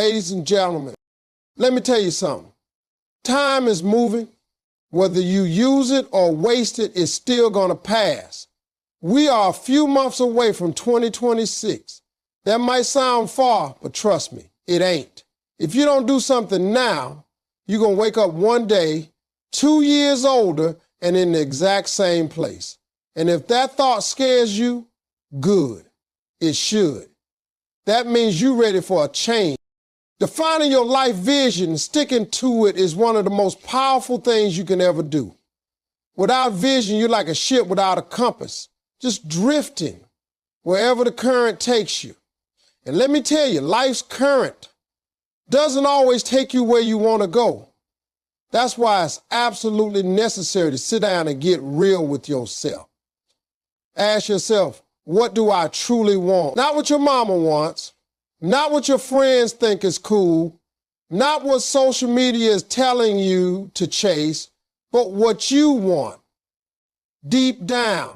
Ladies and gentlemen, let me tell you something. Time is moving. Whether you use it or waste it, it's still going to pass. We are a few months away from 2026. That might sound far, but trust me, it ain't. If you don't do something now, you're going to wake up one day 2 years older and in the exact same place. And if that thought scares you, good. It should. That means you're ready for a change. Defining your life vision and sticking to it is one of the most powerful things you can ever do. Without vision, you're like a ship without a compass, just drifting wherever the current takes you. And let me tell you, life's current doesn't always take you where you want to go. That's why it's absolutely necessary to sit down and get real with yourself. Ask yourself, what do I truly want? Not what your mama wants, not what your friends think is cool, not what social media is telling you to chase, but what you want. Deep down,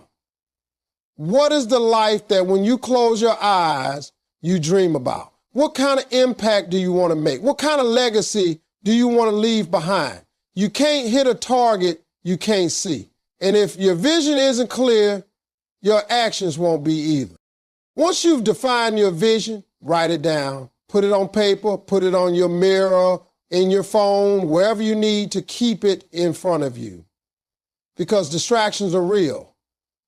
what is the life that when you close your eyes, you dream about? What kind of impact do you want to make? What kind of legacy do you want to leave behind? You can't hit a target you can't see. And if your vision isn't clear, your actions won't be either. Once you've defined your vision, write it down, put it on paper, put it on your mirror, in your phone, wherever you need to keep it in front of you. Because distractions are real.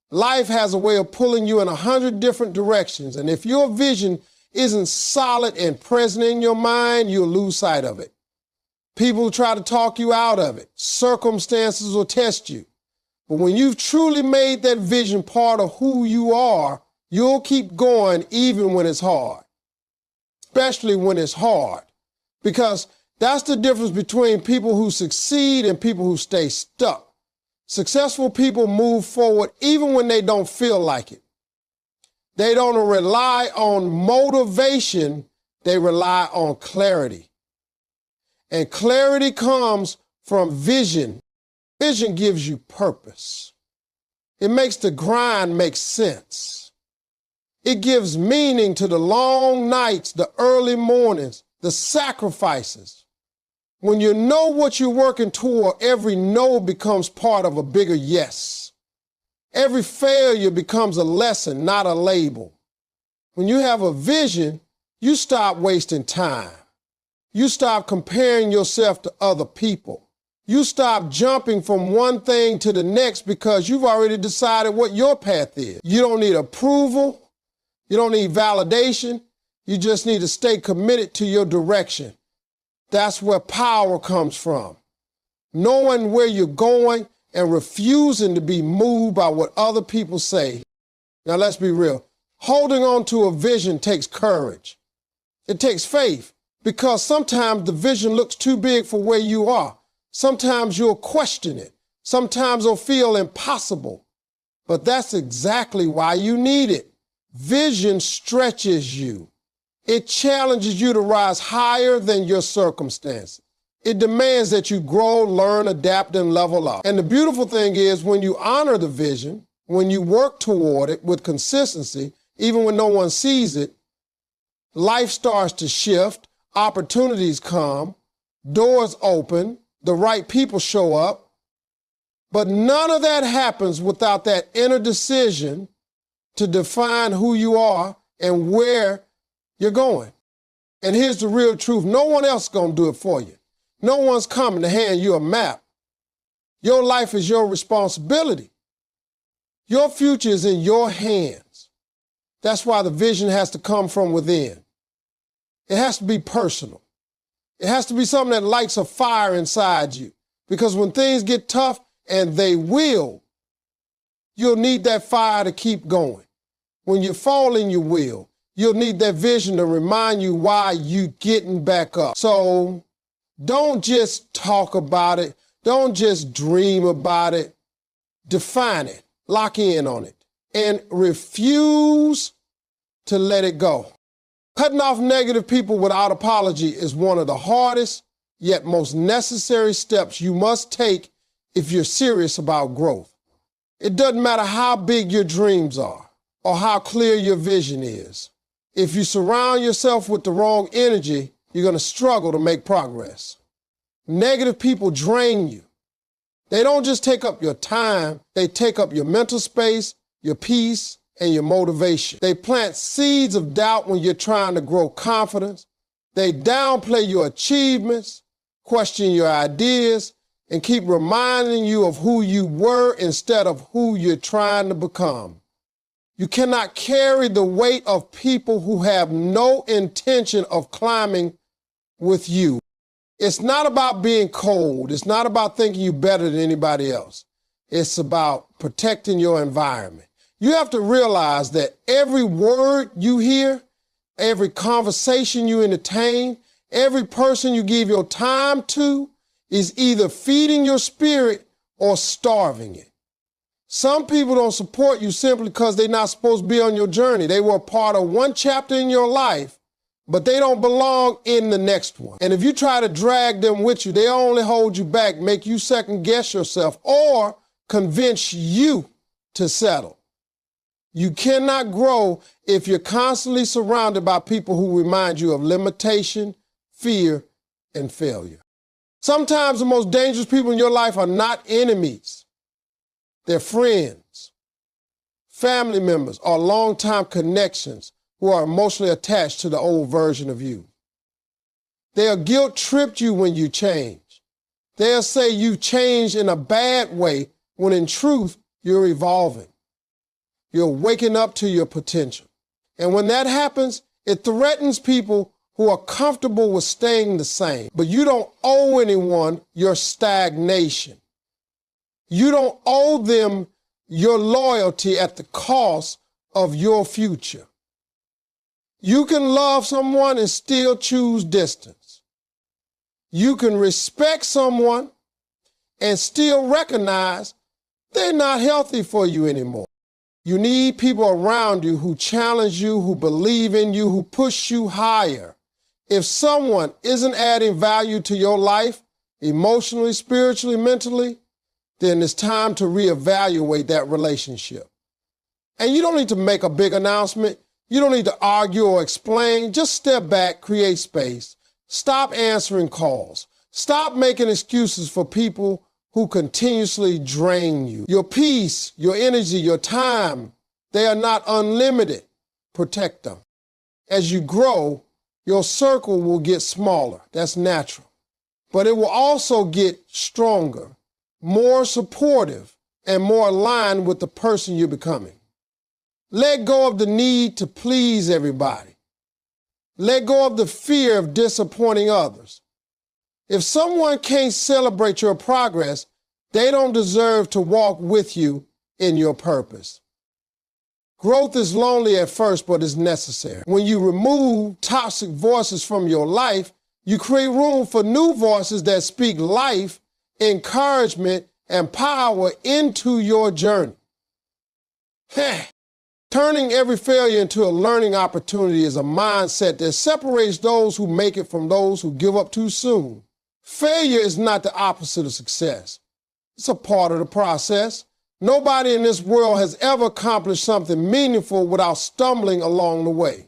Life has a way of pulling you in 100 different directions, and if your vision isn't solid and present in your mind, you'll lose sight of it. People will try to talk you out of it. Circumstances will test you. But when you've truly made that vision part of who you are, you'll keep going even when it's hard. Especially when it's hard. Because that's the difference between people who succeed and people who stay stuck. Successful people move forward even when they don't feel like it. They don't rely on motivation, they rely on clarity. And clarity comes from vision. Vision gives you purpose. It makes the grind make sense. It gives meaning to the long nights, the early mornings, the sacrifices. When you know what you're working toward, every no becomes part of a bigger yes. Every failure becomes a lesson, not a label. When you have a vision, you stop wasting time. You stop comparing yourself to other people. You stop jumping from one thing to the next because you've already decided what your path is. You don't need approval. You don't need validation. You just need to stay committed to your direction. That's where power comes from. Knowing where you're going and refusing to be moved by what other people say. Now let's be real. Holding on to a vision takes courage. It takes faith because sometimes the vision looks too big for where you are. Sometimes you'll question it. Sometimes it'll feel impossible. But that's exactly why you need it. Vision stretches you. It challenges you to rise higher than your circumstances. It demands that you grow, learn, adapt, and level up. And the beautiful thing is when you honor the vision, when you work toward it with consistency, even when no one sees it, life starts to shift, opportunities come, doors open, the right people show up. But none of that happens without that inner decision to define who you are and where you're going. And here's the real truth. No one else is going to do it for you. No one's coming to hand you a map. Your life is your responsibility. Your future is in your hands. That's why the vision has to come from within. It has to be personal. It has to be something that lights a fire inside you. Because when things get tough, and they will, you'll need that fire to keep going. When you fall in your will, you'll need that vision to remind you why you're getting back up. So don't just talk about it. Don't just dream about it. Define it. Lock in on it. And refuse to let it go. Cutting off negative people without apology is one of the hardest yet most necessary steps you must take if you're serious about growth. It doesn't matter how big your dreams are or how clear your vision is. If you surround yourself with the wrong energy, you're going to struggle to make progress. Negative people drain you. They don't just take up your time, they take up your mental space, your peace, and your motivation. They plant seeds of doubt when you're trying to grow confidence. They downplay your achievements, question your ideas, and keep reminding you of who you were instead of who you're trying to become. You cannot carry the weight of people who have no intention of climbing with you. It's not about being cold. It's not about thinking you're better than anybody else. It's about protecting your environment. You have to realize that every word you hear, every conversation you entertain, every person you give your time to is either feeding your spirit or starving it. Some people don't support you simply because they're not supposed to be on your journey. They were a part of one chapter in your life, but they don't belong in the next one. And if you try to drag them with you, they only hold you back, make you second guess yourself, or convince you to settle. You cannot grow if you're constantly surrounded by people who remind you of limitation, fear, and failure. Sometimes the most dangerous people in your life are not enemies. They're friends, family members, or longtime connections who are emotionally attached to the old version of you. They'll guilt-trip you when you change. They'll say you changed in a bad way when in truth you're evolving. You're waking up to your potential. And when that happens, it threatens people who are comfortable with staying the same. But you don't owe anyone your stagnation. You don't owe them your loyalty at the cost of your future. You can love someone and still choose distance. You can respect someone and still recognize they're not healthy for you anymore. You need people around you who challenge you, who believe in you, who push you higher. If someone isn't adding value to your life, emotionally, spiritually, mentally, then it's time to reevaluate that relationship. And you don't need to make a big announcement. You don't need to argue or explain. Just step back, create space. Stop answering calls. Stop making excuses for people who continuously drain you. Your peace, your energy, your time, they are not unlimited. Protect them. As you grow, your circle will get smaller. That's natural. But it will also get stronger, more supportive, and more aligned with the person you're becoming. Let go of the need to please everybody. Let go of the fear of disappointing others. If someone can't celebrate your progress, they don't deserve to walk with you in your purpose. Growth is lonely at first, but it's necessary. When you remove toxic voices from your life, you create room for new voices that speak life, encouragement, and power into your journey. Turning every failure into a learning opportunity is a mindset that separates those who make it from those who give up too soon. Failure is not the opposite of success. It's a part of the process. Nobody in this world has ever accomplished something meaningful without stumbling along the way.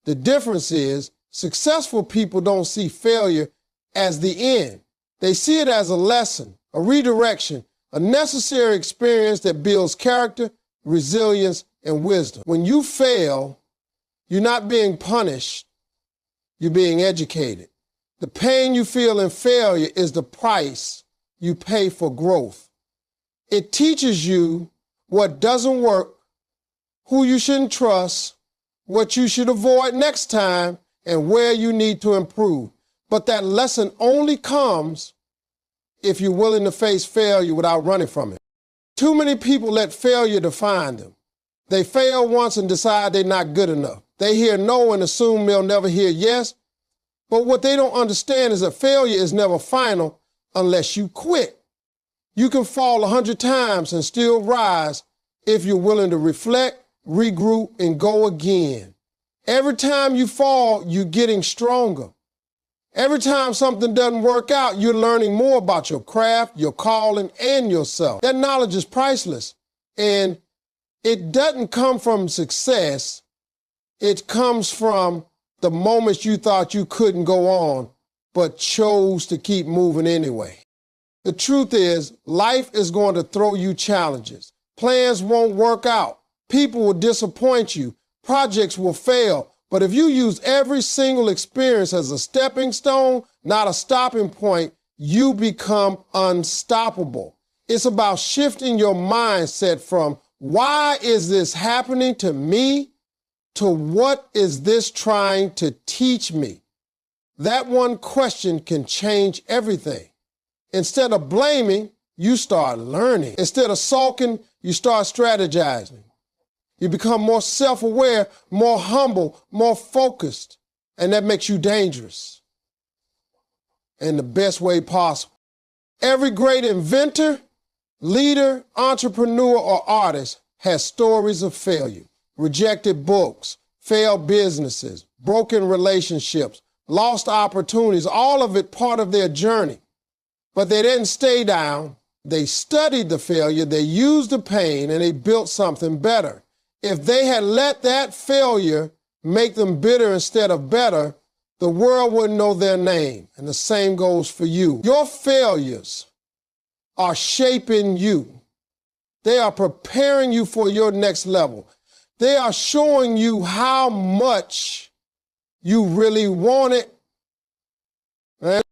The difference is, successful people don't see failure as the end. They see it as a lesson, a redirection, a necessary experience that builds character, resilience, and wisdom. When you fail, you're not being punished, you're being educated. The pain you feel in failure is the price you pay for growth. It teaches you what doesn't work, who you shouldn't trust, what you should avoid next time, and where you need to improve. But that lesson only comes if you're willing to face failure without running from it. Too many people let failure define them. They fail once and decide they're not good enough. They hear no and assume they'll never hear yes. But what they don't understand is that failure is never final unless you quit. You can fall 100 times and still rise if you're willing to reflect, regroup, and go again. Every time you fall, you're getting stronger. Every time something doesn't work out, you're learning more about your craft, your calling, and yourself. That knowledge is priceless. And it doesn't come from success. It comes from the moments you thought you couldn't go on, but chose to keep moving anyway. The truth is, life is going to throw you challenges. Plans won't work out. People will disappoint you. Projects will fail. But if you use every single experience as a stepping stone, not a stopping point, you become unstoppable. It's about shifting your mindset from why is this happening to me to what is this trying to teach me? That one question can change everything. Instead of blaming, you start learning. Instead of sulking, you start strategizing. You become more self-aware, more humble, more focused, and that makes you dangerous in the best way possible. Every great inventor, leader, entrepreneur, or artist has stories of failure, rejected books, failed businesses, broken relationships, lost opportunities, all of it part of their journey. But they didn't stay down. They studied the failure, they used the pain, and they built something better. If they had let that failure make them bitter instead of better, the world wouldn't know their name. And the same goes for you. Your failures are shaping you. They are preparing you for your next level. They are showing you how much you really want it. Right?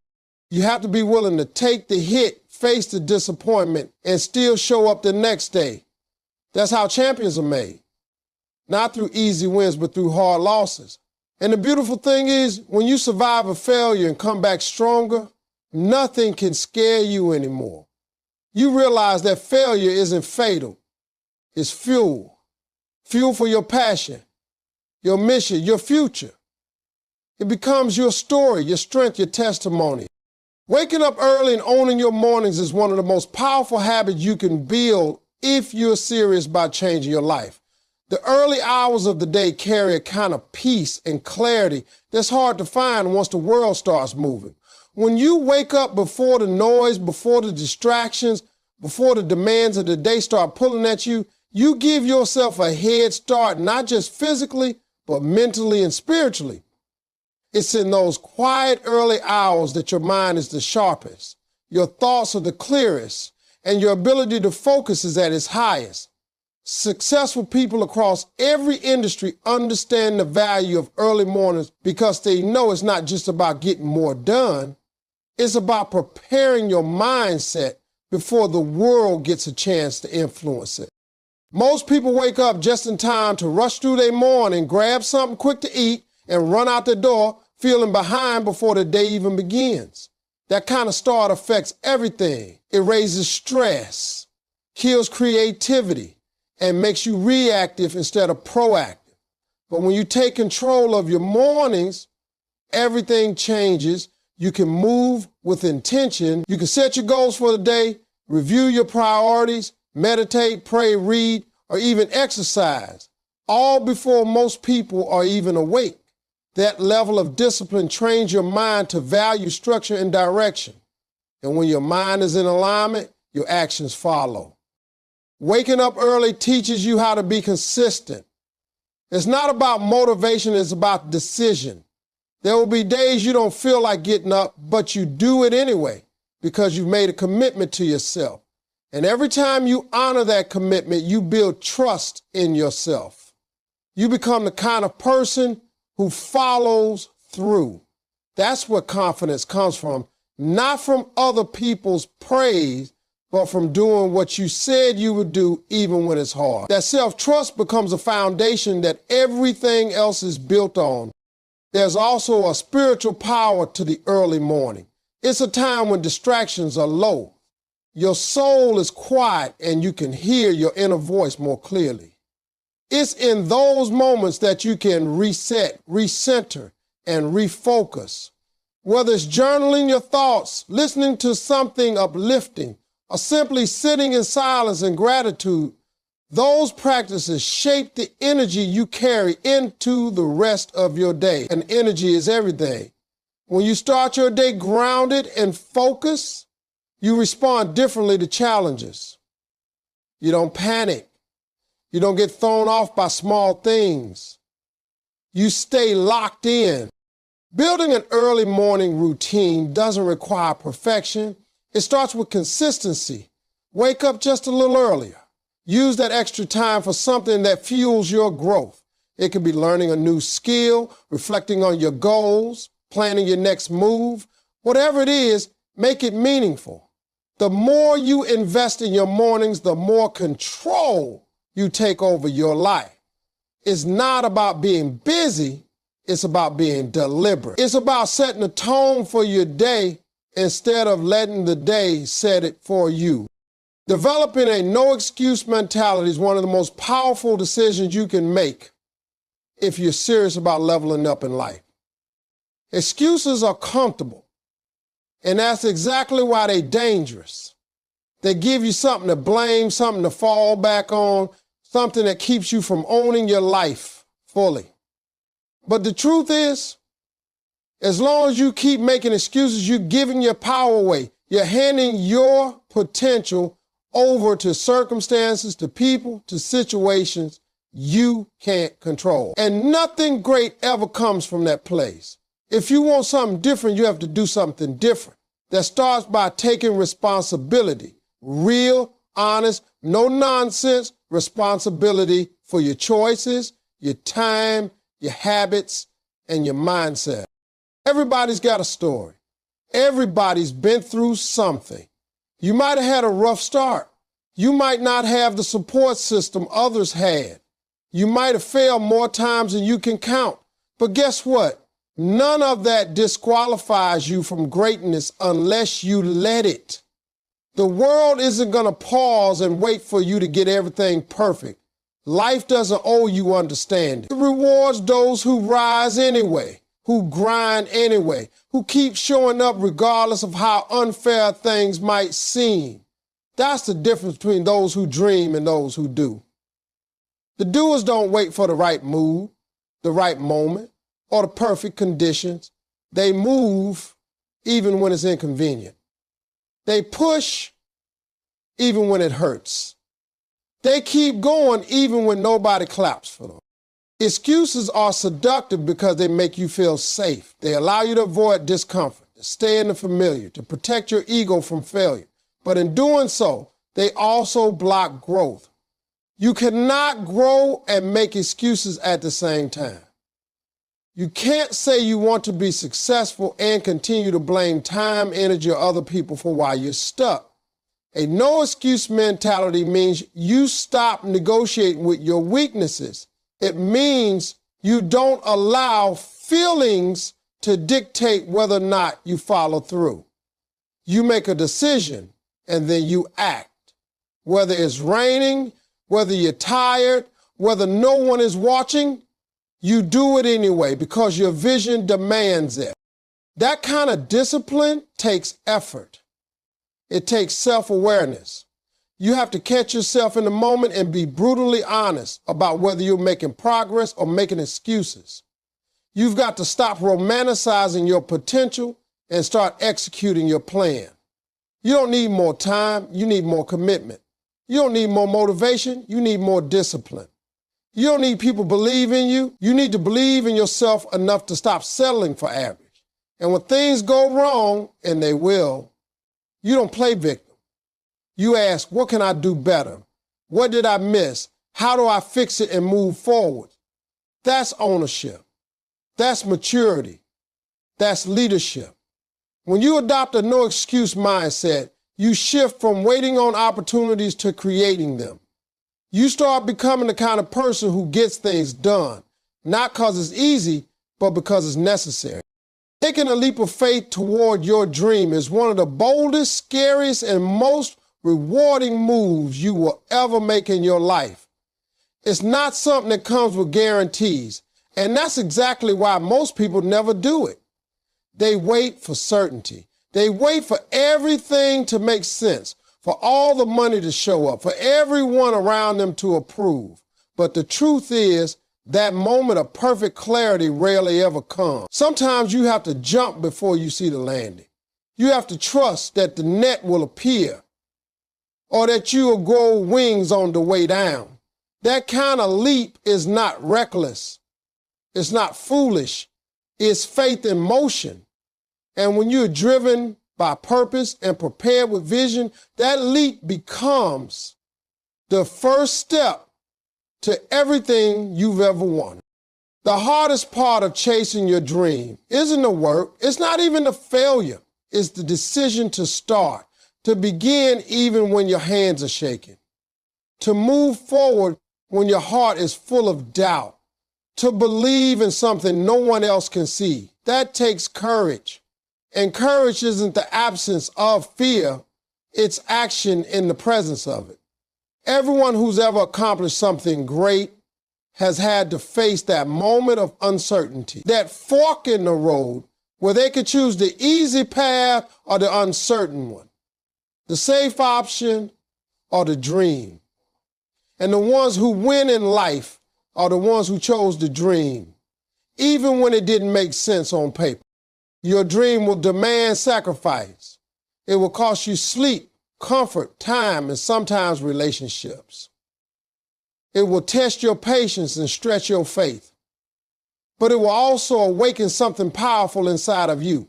You have to be willing to take the hit, face the disappointment, and still show up the next day. That's how champions are made. Not through easy wins, but through hard losses. And the beautiful thing is, when you survive a failure and come back stronger, nothing can scare you anymore. You realize that failure isn't fatal. It's fuel. Fuel for your passion, your mission, your future. It becomes your story, your strength, your testimony. Waking up early and owning your mornings is one of the most powerful habits you can build if you're serious about changing your life. The early hours of the day carry a kind of peace and clarity that's hard to find once the world starts moving. When you wake up before the noise, before the distractions, before the demands of the day start pulling at you, you give yourself a head start, not just physically, but mentally and spiritually. It's in those quiet early hours that your mind is the sharpest, your thoughts are the clearest, and your ability to focus is at its highest. Successful people across every industry understand the value of early mornings because they know it's not just about getting more done. It's about preparing your mindset before the world gets a chance to influence it. Most people wake up just in time to rush through their morning, grab something quick to eat, and run out the door feeling behind before the day even begins. That kind of start affects everything. It raises stress, kills creativity, and makes you reactive instead of proactive. But when you take control of your mornings, everything changes. You can move with intention. You can set your goals for the day, review your priorities, meditate, pray, read, or even exercise, all before most people are even awake. That level of discipline trains your mind to value structure and direction. And when your mind is in alignment, your actions follow. Waking up early teaches you how to be consistent. It's not about motivation, it's about decision. There will be days you don't feel like getting up, but you do it anyway because you've made a commitment to yourself. And every time you honor that commitment, you build trust in yourself. You become the kind of person who follows through. That's where confidence comes from, not from other people's praise, but from doing what you said you would do even when it's hard. That self-trust becomes a foundation that everything else is built on. There's also a spiritual power to the early morning. It's a time when distractions are low. Your soul is quiet and you can hear your inner voice more clearly. It's in those moments that you can reset, recenter, and refocus. Whether it's journaling your thoughts, listening to something uplifting, or simply sitting in silence and gratitude, those practices shape the energy you carry into the rest of your day. And energy is everything. When you start your day grounded and focused, you respond differently to challenges. You don't panic. You don't get thrown off by small things. You stay locked in. Building an early morning routine doesn't require perfection. It starts with consistency. Wake up just a little earlier. Use that extra time for something that fuels your growth. It could be learning a new skill, reflecting on your goals, planning your next move. Whatever it is, make it meaningful. The more you invest in your mornings, the more control you take over your life. It's not about being busy, it's about being deliberate. It's about setting a tone for your day instead of letting the day set it for you. Developing a no-excuse mentality is one of the most powerful decisions you can make if you're serious about leveling up in life. Excuses are comfortable, and that's exactly why they're dangerous. They give you something to blame, something to fall back on, something that keeps you from owning your life fully. But the truth is, as long as you keep making excuses, you're giving your power away. You're handing your potential over to circumstances, to people, to situations you can't control. And nothing great ever comes from that place. If you want something different, you have to do something different. That starts by taking responsibility. Real, honest, no nonsense responsibility for your choices, your time, your habits, and your mindset. Everybody's got a story. Everybody's been through something. You might have had a rough start. You might not have the support system others had. You might have failed more times than you can count. But guess what? None of that disqualifies you from greatness unless you let it. The world isn't going to pause and wait for you to get everything perfect. Life doesn't owe you understanding. It rewards those who rise anyway, who grind anyway, who keep showing up regardless of how unfair things might seem. That's the difference between those who dream and those who do. The doers don't wait for the right mood, the right moment, or the perfect conditions. They move even when it's inconvenient. They push even when it hurts. They keep going even when nobody claps for them. Excuses are seductive because they make you feel safe. They allow you to avoid discomfort, to stay in the familiar, to protect your ego from failure. But in doing so, they also block growth. You cannot grow and make excuses at the same time. You can't say you want to be successful and continue to blame time, energy, or other people for why you're stuck. A no-excuse mentality means you stop negotiating with your weaknesses. It means you don't allow feelings to dictate whether or not you follow through. You make a decision and then you act. Whether it's raining, whether you're tired, whether no one is watching, you do it anyway because your vision demands it. That kind of discipline takes effort. It takes self-awareness. You have to catch yourself in the moment and be brutally honest about whether you're making progress or making excuses. You've got to stop romanticizing your potential and start executing your plan. You don't need more time, you need more commitment. You don't need more motivation, you need more discipline. You don't need people believing you. You need to believe in yourself enough to stop settling for average. And when things go wrong, and they will, you don't play victim. You ask, what can I do better? What did I miss? How do I fix it and move forward? That's ownership. That's maturity. That's leadership. When you adopt a no-excuse mindset, you shift from waiting on opportunities to creating them. You start becoming the kind of person who gets things done, not because it's easy, but because it's necessary. Taking a leap of faith toward your dream is one of the boldest, scariest, and most rewarding moves you will ever make in your life. It's not something that comes with guarantees, and that's exactly why most people never do it. They wait for certainty. They wait for everything to make sense, for all the money to show up, for everyone around them to approve. But the truth is, that moment of perfect clarity rarely ever comes. Sometimes you have to jump before you see the landing. You have to trust that the net will appear or that you will grow wings on the way down. That kind of leap is not reckless. It's not foolish. It's faith in motion. And when you're driven by purpose and prepared with vision, that leap becomes the first step to everything you've ever wanted. The hardest part of chasing your dream isn't the work. It's not even the failure. It's the decision to start, to begin even when your hands are shaking, to move forward when your heart is full of doubt, to believe in something no one else can see. That takes courage. And courage isn't the absence of fear, it's action in the presence of it. Everyone who's ever accomplished something great has had to face that moment of uncertainty, that fork in the road where they could choose the easy path or the uncertain one, the safe option or the dream. And the ones who win in life are the ones who chose the dream, even when it didn't make sense on paper. Your dream will demand sacrifice. It will cost you sleep, comfort, time, and sometimes relationships. It will test your patience and stretch your faith. But it will also awaken something powerful inside of you,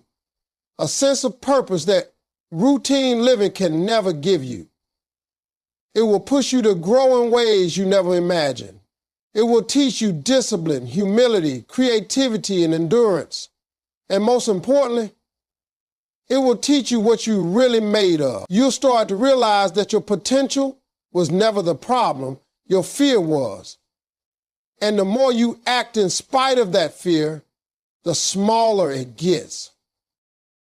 a sense of purpose that routine living can never give you. It will push you to grow in ways you never imagined. It will teach you discipline, humility, creativity, and endurance. And most importantly, it will teach you what you're really made of. You'll start to realize that your potential was never the problem, your fear was. And the more you act in spite of that fear, the smaller it gets.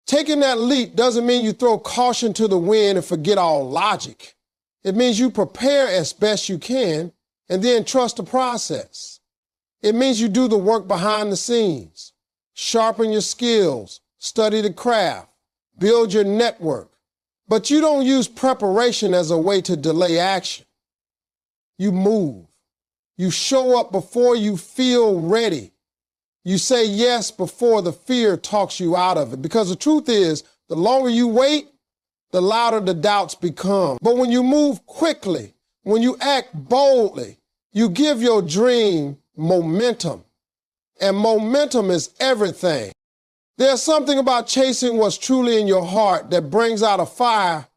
Taking that leap doesn't mean you throw caution to the wind and forget all logic. It means you prepare as best you can and then trust the process. It means you do the work behind the scenes. Sharpen your skills, study the craft, build your network. But you don't use preparation as a way to delay action. You move. You show up before you feel ready. You say yes before the fear talks you out of it. Because the truth is, the longer you wait, the louder the doubts become. But when you move quickly, when you act boldly, you give your dream momentum. And momentum is everything. There's something about chasing what's truly in your heart that brings out a fire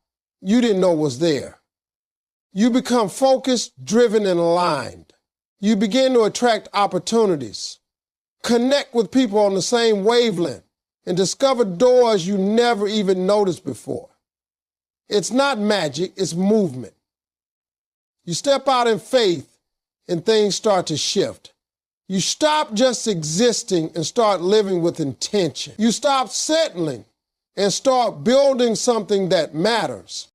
you didn't know was there. You become focused, driven, and aligned. You begin to attract opportunities, connect with people on the same wavelength, and discover doors you never even noticed before. It's not magic, it's movement. You step out in faith and things start to shift. You stop just existing and start living with intention. You stop settling and start building something that matters.